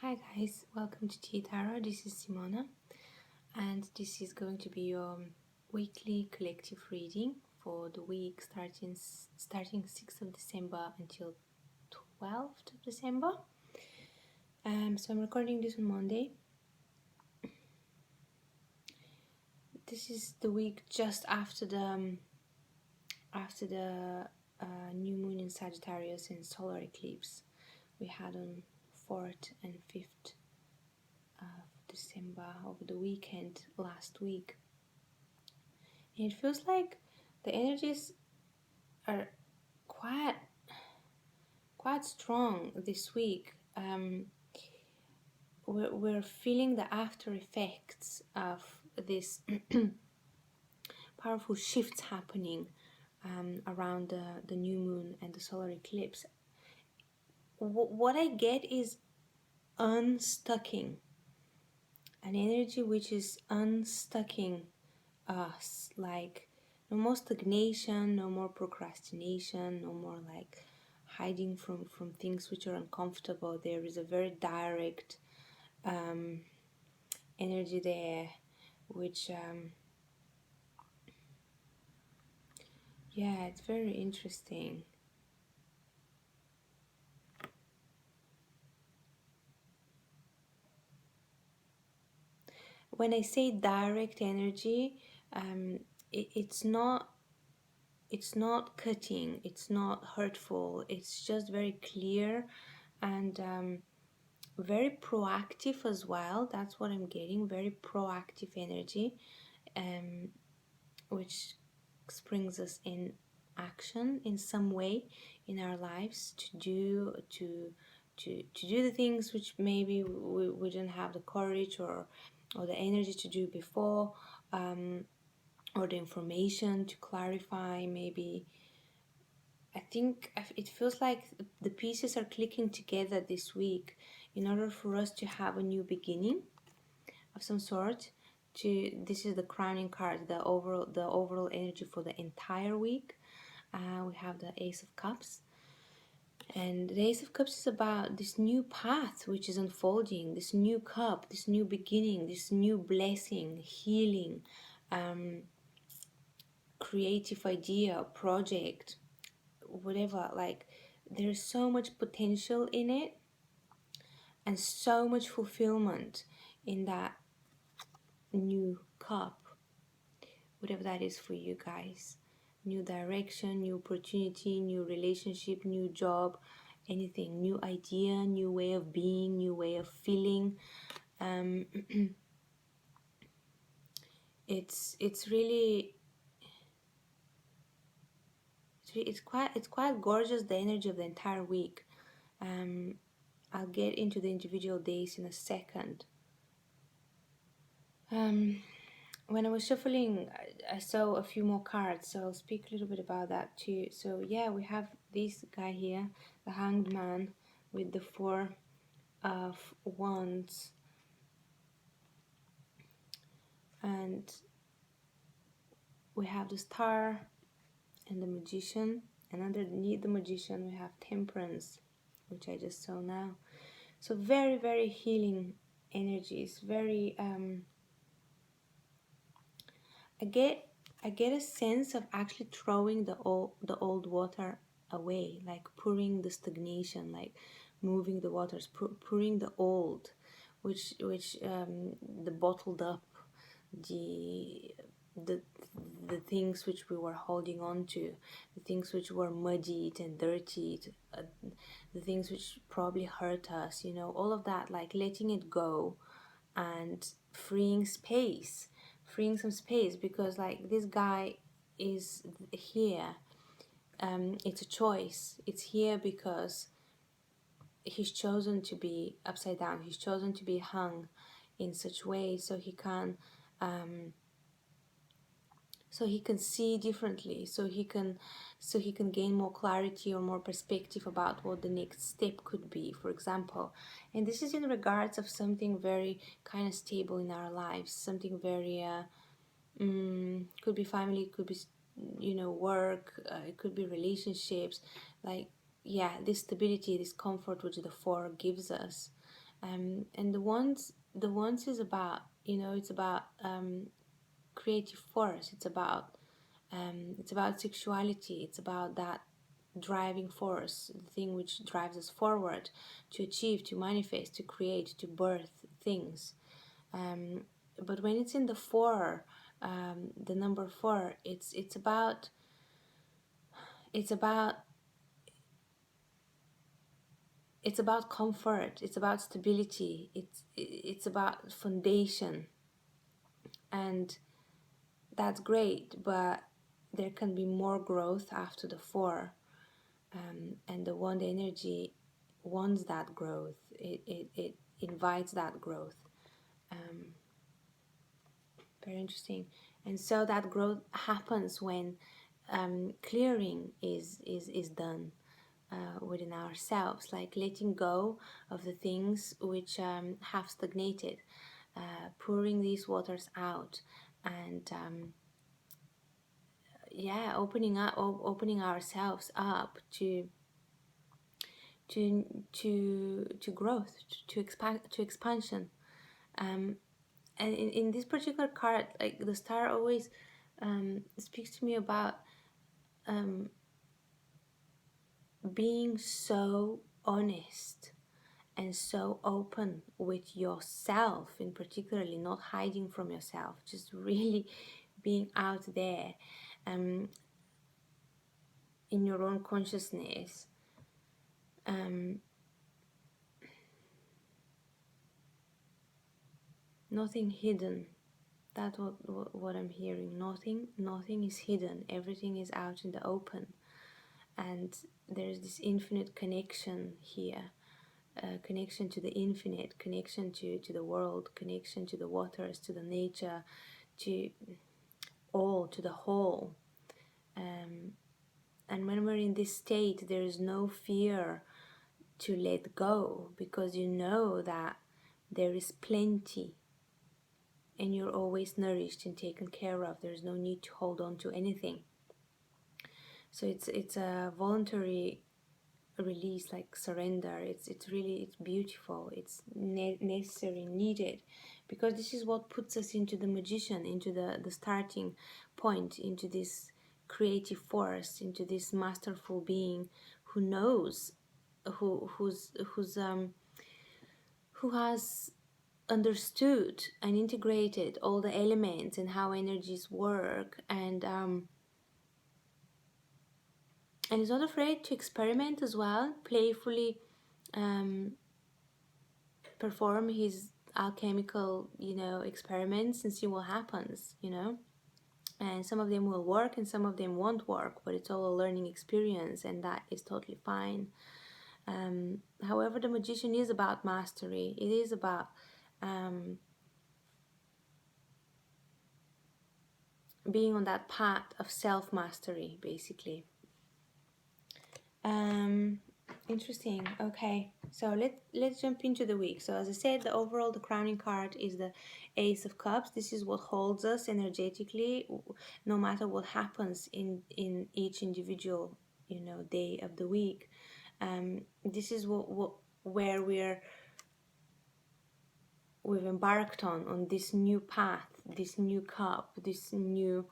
Hi guys, welcome to teatarot. This is Simona, and this is going to be your weekly collective reading for the week starting 6th of December until 12th of December. So I'm recording this on Monday. This is the week just after the new moon in Sagittarius and solar eclipse we had on 4th and 5th of December over the weekend last week. And it feels like the energies are quite strong this week. We're feeling the after effects of this powerful shifts happening around the new moon and the solar eclipse. What I get is unstucking, an energy which is unstucking us, like no more stagnation, no more procrastination, no more like hiding from things which are uncomfortable. There is a very direct energy there, which yeah, it's very interesting. When I say direct energy, it's not cutting, it's not hurtful, it's just very clear and very proactive as well. That's what I'm getting, very proactive energy, which springs us in action in some way in our lives to do the things which maybe we didn't have the courage or the energy to do before, or the information to clarify. Maybe I think it feels like the pieces are clicking together this week in order for us to have a new beginning of some sort. This is the crowning card, the overall energy for the entire week. We have the Ace of Cups, and the Ace of Cups is about this new path which is unfolding, this new cup, this new beginning, this new blessing, healing, creative idea, project, whatever. Like, there's so much potential in it and so much fulfillment in that new cup, whatever that is for you guys. New direction, new opportunity, new relationship, new job, anything, new idea, new way of being, new way of feeling. It's really it's quite gorgeous, the energy of the entire week. I'll get into the individual days in a second. When I was shuffling, I saw a few more cards, so I'll speak a little bit about that too. So yeah, we have this guy here, the Hanged Man, with the Four of Wands, and we have the Star and the Magician, and underneath the Magician we have Temperance, which I just saw now. So very, very healing energies, very I get a sense of actually throwing the old water away, like pouring the stagnation, like moving the waters, pouring the old, which the bottled up, the the things which we were holding on to, the things which were muddied and dirtied, the things which probably hurt us, all of that, like letting it go and freeing some space, because like this guy is here. It's a choice. It's here because he's chosen to be upside down. He's chosen to be hung in such way so he can see differently, so he can gain more clarity or more perspective about what the next step could be, for example. And this is in regards of something very kind of stable in our lives, something very could be family, could be work, it could be relationships, like, yeah, this stability, this comfort which the Four gives us. And the wands is about, it's about creative force. It's about sexuality. It's about that driving force, the thing which drives us forward to achieve, to manifest, to create, to birth things. But when it's in the four, the number four, it's about it's about comfort. It's about stability. It's about foundation, and that's great. But there can be more growth after the four, and the wand energy wants that growth. It invites that growth. Um, Very interesting. And so that growth happens when clearing is done within ourselves, like letting go of the things which have stagnated, pouring these waters out, and opening ourselves up to growth, to expansion. And in this particular card, like the star always speaks to me about being so honest and so open with yourself, in particularly not hiding from yourself, just really being out there in your own consciousness. Nothing hidden. That's what I'm hearing. Nothing is hidden. Everything is out in the open, and there's this infinite connection here. Connection to the infinite, connection to the world, connection to the waters, to the nature, to all, to the whole. And when we're in this state, there is no fear to let go, because you know that there is plenty and you're always nourished and taken care of. There's no need to hold on to anything. So it's a voluntary release, like surrender. It's beautiful. It's necessary, needed, because this is what puts us into the magician, into the starting point, into this creative force, into this masterful being who knows, who has understood and integrated all the elements and how energies work, and is not afraid to experiment as well, playfully perform his alchemical, experiments and see what happens, And some of them will work and some of them won't work, but it's all a learning experience, and that is totally fine. However, the magician is about mastery. It is about being on that path of self-mastery, basically. Interesting. Okay, so let's jump into the week. So as I said, the crowning card is the Ace of Cups. This is what holds us energetically, no matter what happens in each individual day of the week. This is where we've embarked on this new path, this new cup, this new.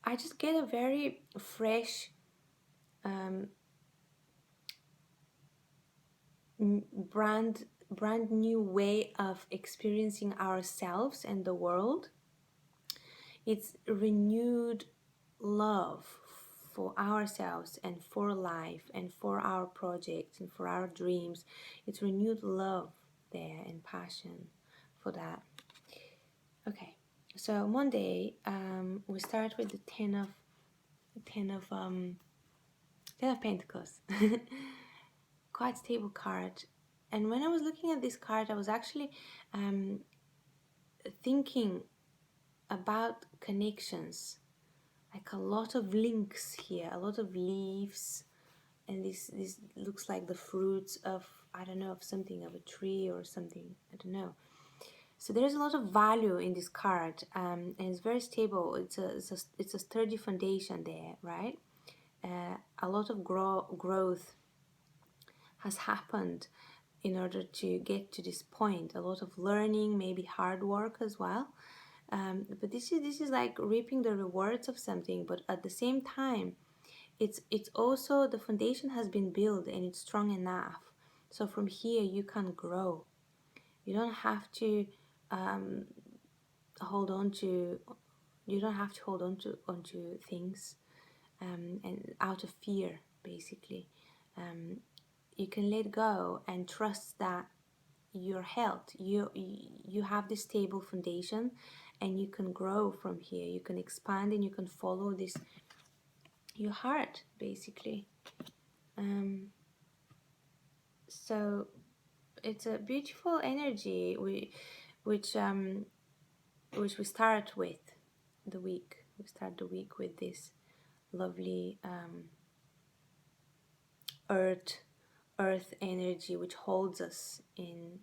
I just get a very fresh brand new way of experiencing ourselves and the world. It's renewed love for ourselves and for life and for our projects and for our dreams. It's renewed love there and passion for that. Okay, so Monday we start with the ten of Pentacles. Quite stable card. And when I was looking at this card, I was actually thinking about connections, like a lot of links here, a lot of leaves, and this looks like the fruits of, I don't know, of something, of a tree or something, I don't know. So there's a lot of value in this card, and it's very stable. It's a sturdy foundation there, right? A lot of growth has happened in order to get to this point. A lot of learning, maybe hard work as well. But this is like reaping the rewards of something. But at the same time, it's also the foundation has been built and it's strong enough. So from here you can grow. You don't have to um, hold on to. You don't have to hold on to onto things, and out of fear, basically. Um, you can let go and trust that your health, you have this stable foundation, and you can grow from here. You can expand and you can follow this your heart, basically. So it's a beautiful energy which we start with the week. We start the week with this lovely earth earth energy which holds us in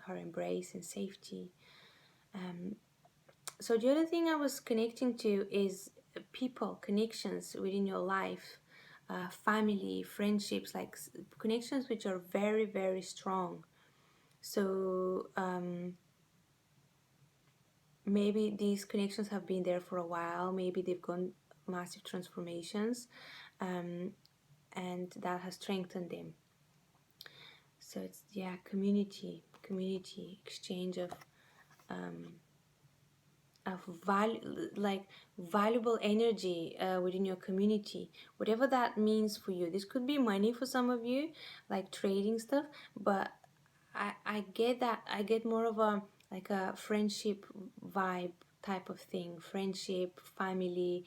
her embrace and safety. So the other thing I was connecting to is people, connections within your life, family, friendships, like connections which are very, very strong. So maybe these connections have been there for a while. Maybe they've gone massive transformations, and that has strengthened them. So it's community exchange of value, like valuable energy within your community, whatever that means for you. This could be money for some of you, like trading stuff, but I get that. I get more of a like a friendship vibe type of thing. Friendship, family,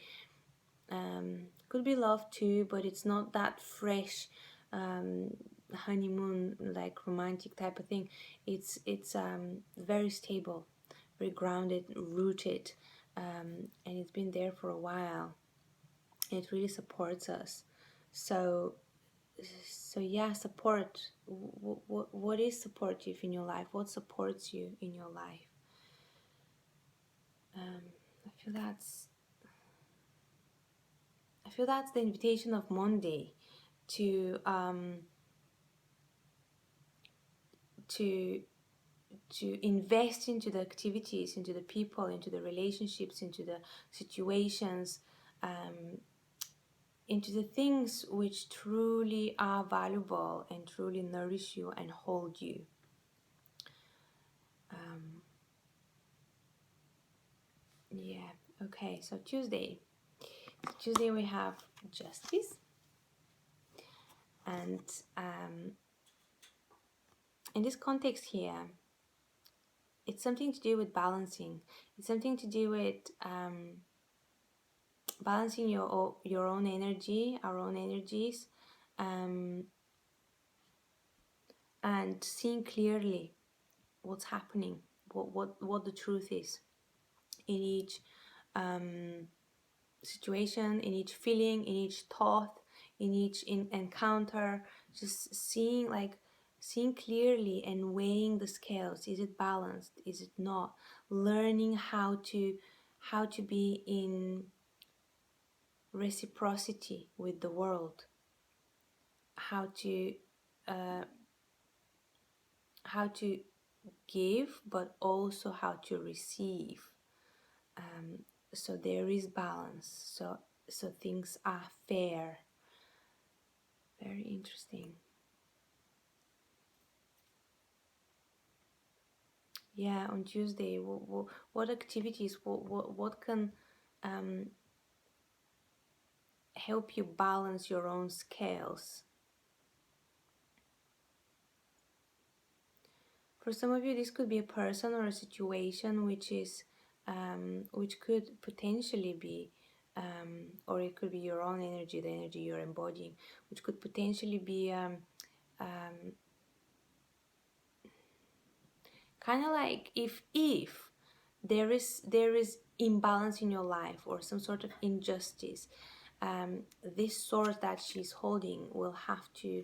could be love too, but it's not that fresh honeymoon like romantic type of thing. It's very stable, very grounded, rooted, and it's been there for a while. It really supports us. So yeah, support. What is supportive in your life? What supports you in your life? I feel that's the invitation of Monday to to invest into the activities, into the people, into the relationships, into the situations, into the things which truly are valuable and truly nourish you and hold you. Yeah, okay, so Tuesday we have justice, and in this context here, it's something to do with balancing. It's something to do with balancing your own energy, our own energies, and seeing clearly what's happening, what the truth is in each situation, in each feeling, in each thought, in each encounter. Just seeing clearly and weighing the scales. Is it balanced? Is it not? Learning how to be in reciprocity with the world. How to give, but also how to receive. So there is balance. So things are fair. Very interesting. Yeah, on Tuesday, what activities, what can help you balance your own scales? For some of you, this could be a person or a situation which could potentially be, or it could be your own energy, the energy you're embodying, which could potentially be kind of like if there is imbalance in your life or some sort of injustice, this sword that she's holding will have to,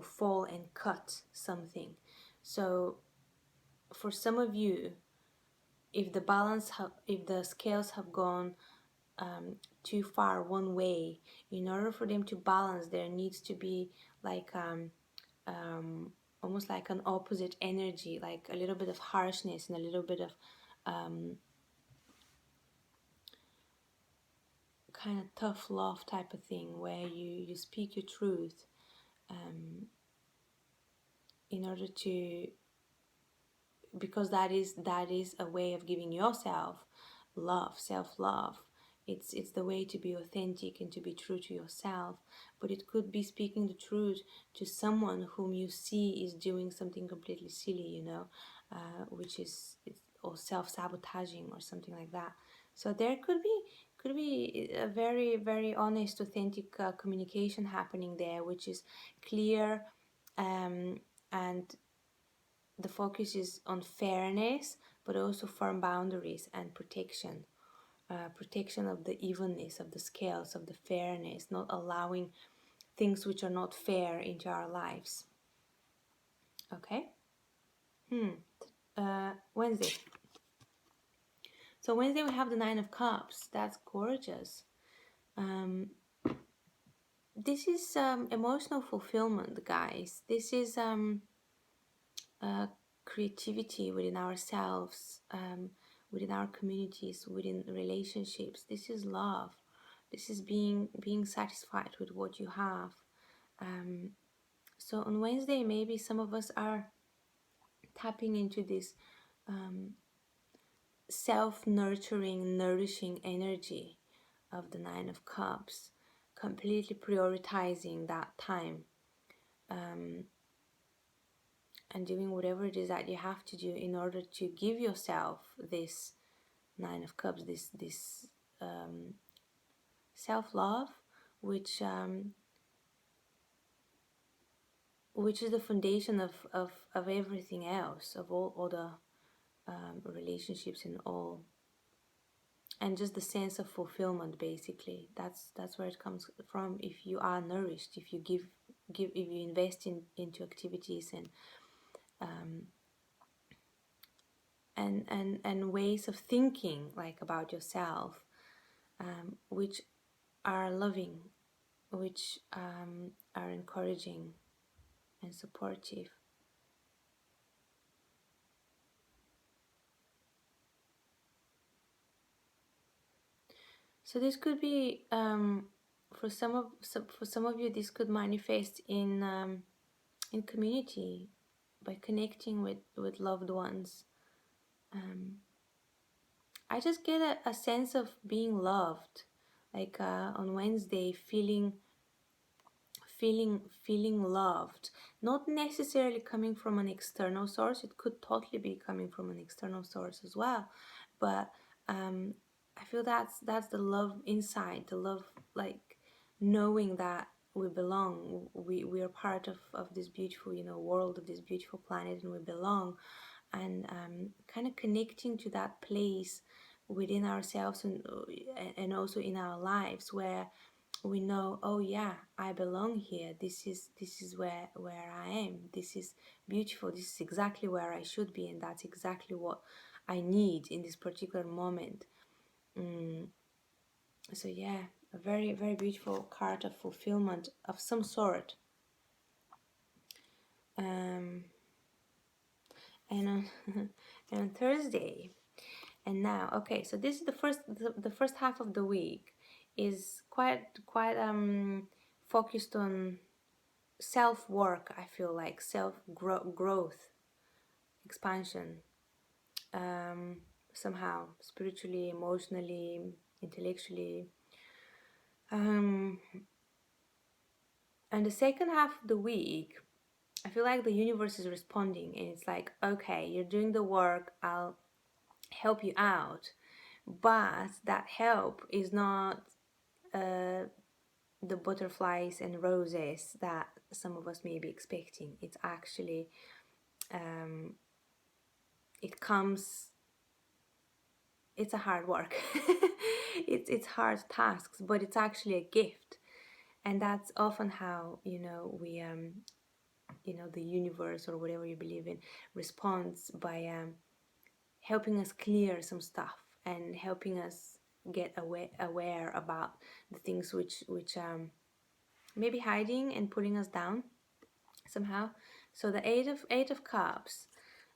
fall and cut something. So for some of you, if the scales have gone too far one way, in order for them to balance, there needs to be like almost like an opposite energy, like a little bit of harshness and a little bit of kind of tough love type of thing, where you speak your truth in order to, because that is a way of giving yourself love, self-love. It's the way to be authentic and to be true to yourself. But it could be speaking the truth to someone whom you see is doing something completely silly, which is, or self-sabotaging or something like that. So there could be a very, very honest, authentic communication happening there, which is clear, and the focus is on fairness, but also firm boundaries and protection. Protection of the evenness, of the scales, of the fairness, not allowing things which are not fair into our lives. Okay? Wednesday. So Wednesday we have the Nine of Cups. That's gorgeous. This is emotional fulfillment, guys. This is creativity within ourselves, within our communities, within relationships. This is love. This is being satisfied with what you have. So on Wednesday, maybe some of us are tapping into this self-nurturing, nourishing energy of the Nine of Cups, completely prioritizing that time, and doing whatever it is that you have to do in order to give yourself this Nine of Cups, this self-love, which is the foundation of everything else, of all other relationships and all, and just the sense of fulfillment. Basically, that's where it comes from. If you are nourished, if you give, if you invest into activities and ways of thinking, like, about yourself, which are loving, which are encouraging and supportive. So this could be, for some of you, this could manifest in community, by connecting with loved ones. I just get a sense of being loved, like on Wednesday, feeling loved, not necessarily coming from an external source. It could totally be coming from an external source as well, but I feel that's the love inside, the love, like knowing that we belong, we are part of this beautiful world, of this beautiful planet, and we belong, and kind of connecting to that place within ourselves, and also in our lives, where we know, oh yeah, I belong here. This is where I am. This is beautiful. This is exactly where I should be, and that's exactly what I need in this particular moment. So yeah, a very, very beautiful card of fulfillment of some sort. And on and on Thursday, and now, okay, so this is the first half of the week is quite focused on self work. I feel like self growth, expansion, somehow spiritually, emotionally, intellectually. And the second half of the week, I feel like the universe is responding, and it's like, okay, you're doing the work, I'll help you out, but that help is not the butterflies and roses that some of us may be expecting. It's actually it's a hard work. It's hard tasks, but it's actually a gift. And that's often how we the universe, or whatever you believe in, responds by helping us clear some stuff, and helping us get aware about the things which may be hiding and putting us down. somehow. So the Eight of Cups.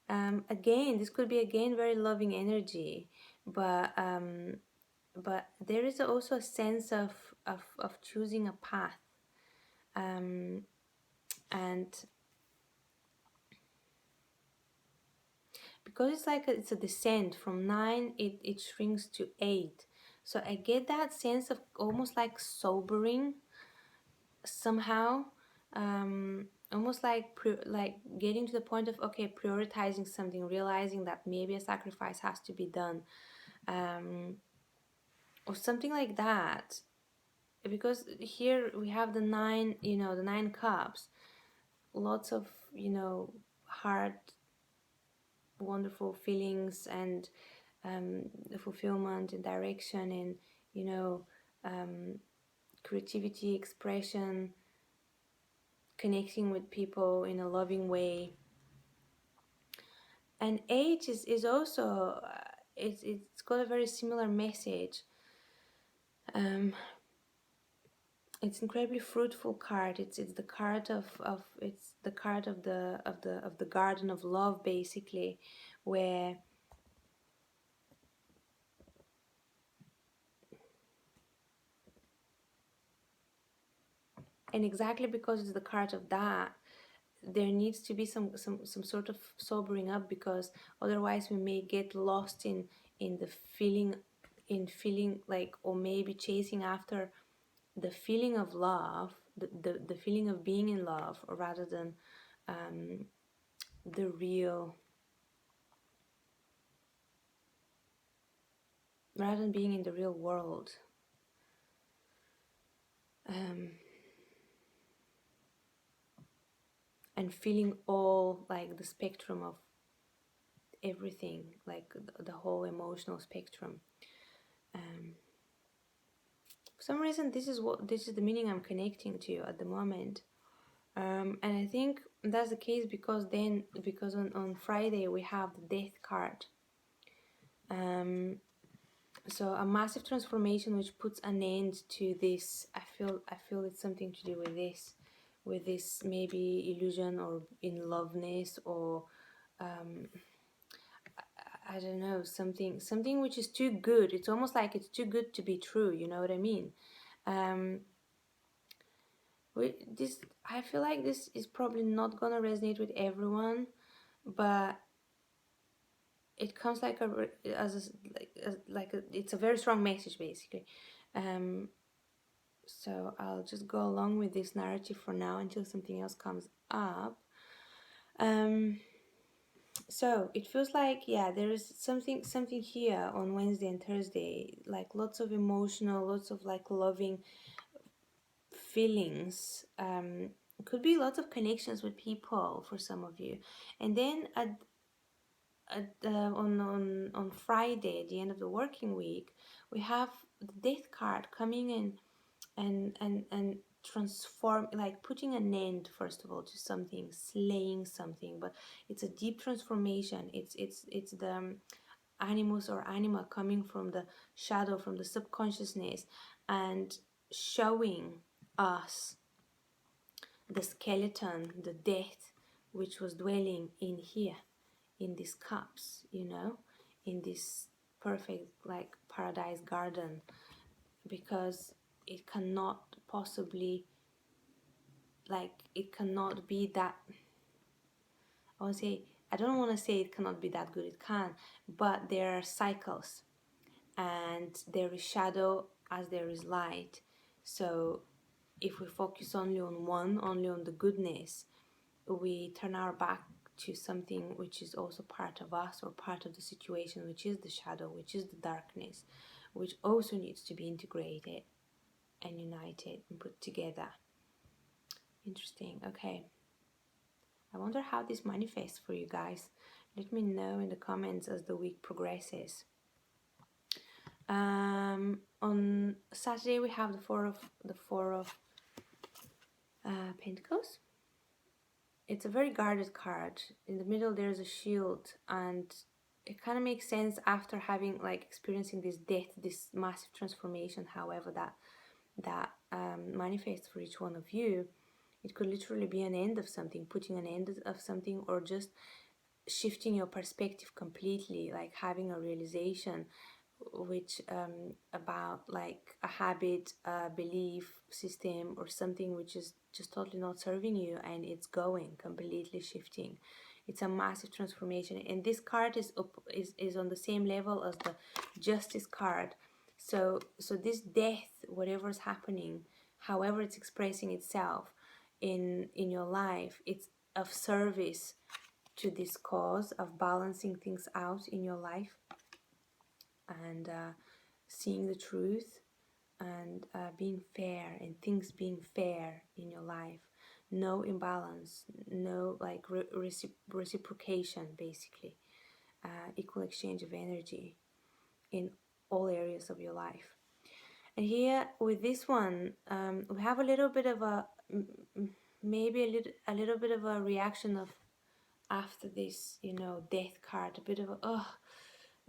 Again, this could be again very loving energy, but there is also a sense of choosing a path, and because it's like it's a descent from 9, it shrinks to 8. So I get that sense of almost like sobering somehow, almost like like getting to the point of, okay, prioritizing something, realizing that maybe a sacrifice has to be done, or something like that. Because here we have the 9, the 9 cups, lots of, hard, wonderful feelings, and the fulfillment and direction, and creativity, expression, connecting with people in a loving way. And 8 is also it's got a very similar message. It's incredibly fruitful card. It's the card of it's the card of the garden of love, basically, where, and exactly because it's the card of that, there needs to be some sort of sobering up, because otherwise we may get lost in the feeling, like, or maybe chasing after the feeling of love, the feeling of being in love, rather than the real, rather than being in the real world. And feeling all, like, the spectrum of everything, like the whole emotional spectrum. For some reason, this is the meaning I'm connecting to at the moment. And I think that's the case because on Friday we have the death card. So a massive transformation which puts an end to this. I feel it's something to do with this maybe illusion or in loveness, or I don't know, something which is too good. It's almost like it's too good to be true. You know what I mean? I feel like this is probably not gonna resonate with everyone, but it comes like it's a very strong message, basically. So I'll just go along with this narrative for now until something else comes up. So it feels like, yeah, there is something here on Wednesday and Thursday, like lots of emotional, lots of like loving feelings. Could be lots of connections with people for some of you, and then on Friday, at the end of the working week, we have the death card coming in, and transform, like putting an end, first of all, to something, slaying something, but it's a deep transformation. It's the animus or anima coming from the shadow, from the subconsciousness, and showing us the skeleton, the death, which was dwelling in here, in these cups, in this perfect, like, paradise garden, because it cannot possibly, like, it cannot be that, I don't want to say it cannot be that good, it can, but there are cycles, and there is shadow as there is light. So if we focus only on the goodness, we turn our back to something which is also part of us, or part of the situation, which is the shadow, which is the darkness, which also needs to be integrated and united and put together. Interesting. Okay, I wonder how this manifests for you guys. Let me know in the comments as the week progresses. On Saturday we have the four of Pentacles. It's a very guarded card. In the middle there's a shield, and it kind of makes sense after having, like, experiencing this death, this massive transformation, however that manifests for each one of you. It could literally be an end of something, putting an end of something, or just shifting your perspective completely, like having a realization which about like a habit, a belief system, or something which is just totally not serving you, and it's going completely shifting. It's a massive transformation, and this card is on the same level as the justice card. So this death, whatever's happening, however it's expressing itself in your life, it's of service to this cause of balancing things out in your life, and seeing the truth, and being fair, and things being fair in your life. No imbalance, no like reciprocation, basically. Equal exchange of energy in all areas of your life. And here with this one, we have a little bit of maybe a little bit of a reaction of, after this, death card, a bit of a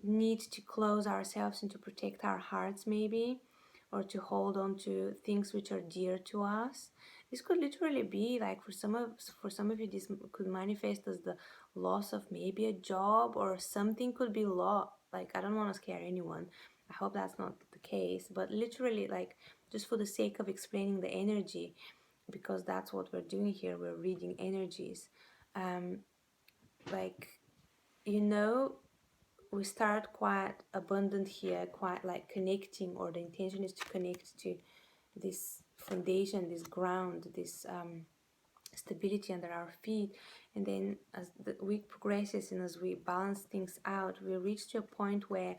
need to close ourselves and to protect our hearts, maybe, or to hold on to things which are dear to us. This could literally be like, for some of you, this could manifest as the loss of maybe a job, or something could be lost. Like, I don't want to scare anyone, I hope that's not the case, but literally, like, just for the sake of explaining the energy, because that's what we're doing here, we're reading energies. Like, we start quite abundant here, quite like connecting, or the intention is to connect to this foundation, this ground, this stability under our feet. And then as the week progresses, and as we balance things out, we reach to a point where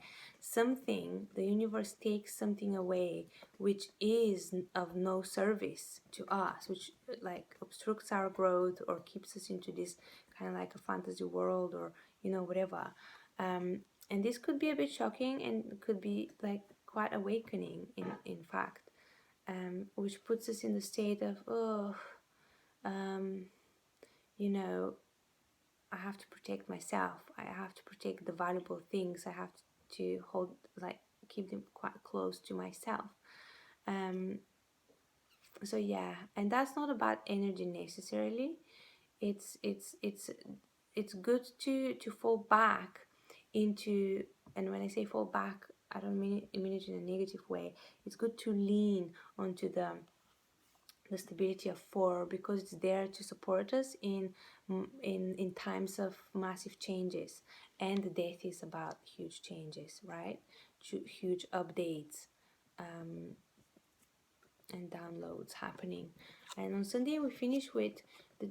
the universe takes something away which is of no service to us, which like obstructs our growth, or keeps us into this kind of like a fantasy world, or whatever. And this could be a bit shocking, and could be like quite awakening in fact, which puts us in the state of, um, I have to protect myself. I have to protect the valuable things. I have to hold, like, keep them quite close to myself. So yeah, and that's not a bad energy necessarily. It's good to fall back into, and when I say fall back, I don't mean it in a negative way. It's good to lean onto the stability of 4, because it's there to support us in times of massive changes. And the death is about huge changes, right? Huge updates, and downloads happening. And on Sunday we finish with the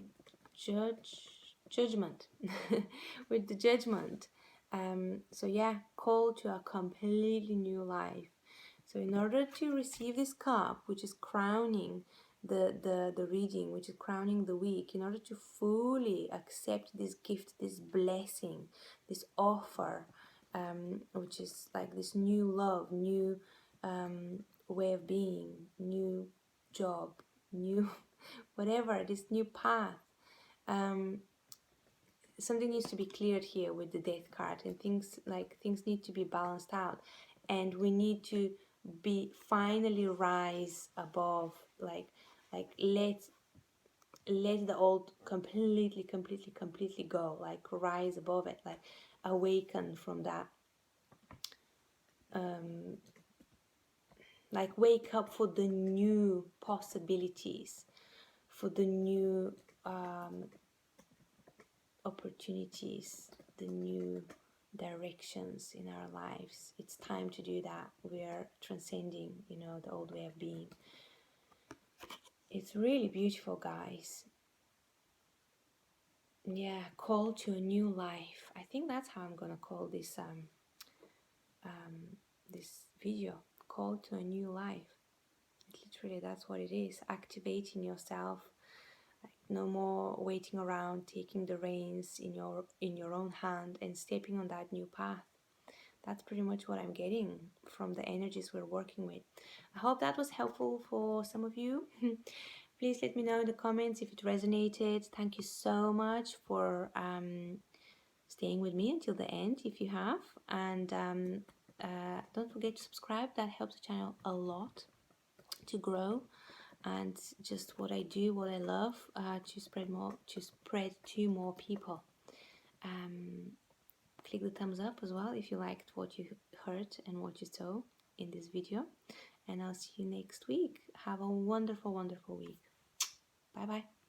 judgment with the judgment. So yeah, call to a completely new life. So in order to receive this cup, which is crowning the reading, which is crowning the week, in order to fully accept this gift, this blessing, this offer, which is like this new love, new way of being, new job, new whatever, this new path, something needs to be cleared here with the death card, and things need to be balanced out, and we need to be finally rise above, like let the old completely go, like rise above it, like awaken from that, like wake up for the new possibilities, for the new opportunities, the new directions in our lives. It's time to do that. We are transcending, the old way of being. It's really beautiful, guys. Yeah, call to a new life. I think that's how I'm gonna call this this video. Call to a new life. Literally, that's what it is. Activating yourself. Like, no more waiting around, taking the reins in your own hand and stepping on that new path. That's pretty much what I'm getting from the energies we're working with. I hope that was helpful for some of you. Please let me know in the comments if it resonated. Thank you so much for staying with me until the end, if you have. And don't forget to subscribe. That helps the channel a lot to grow. and just what I do, what I love, to spread to more people. Click the thumbs up as well if you liked what you heard and what you saw in this video, and I'll see you next week. Have a wonderful, wonderful week. Bye bye.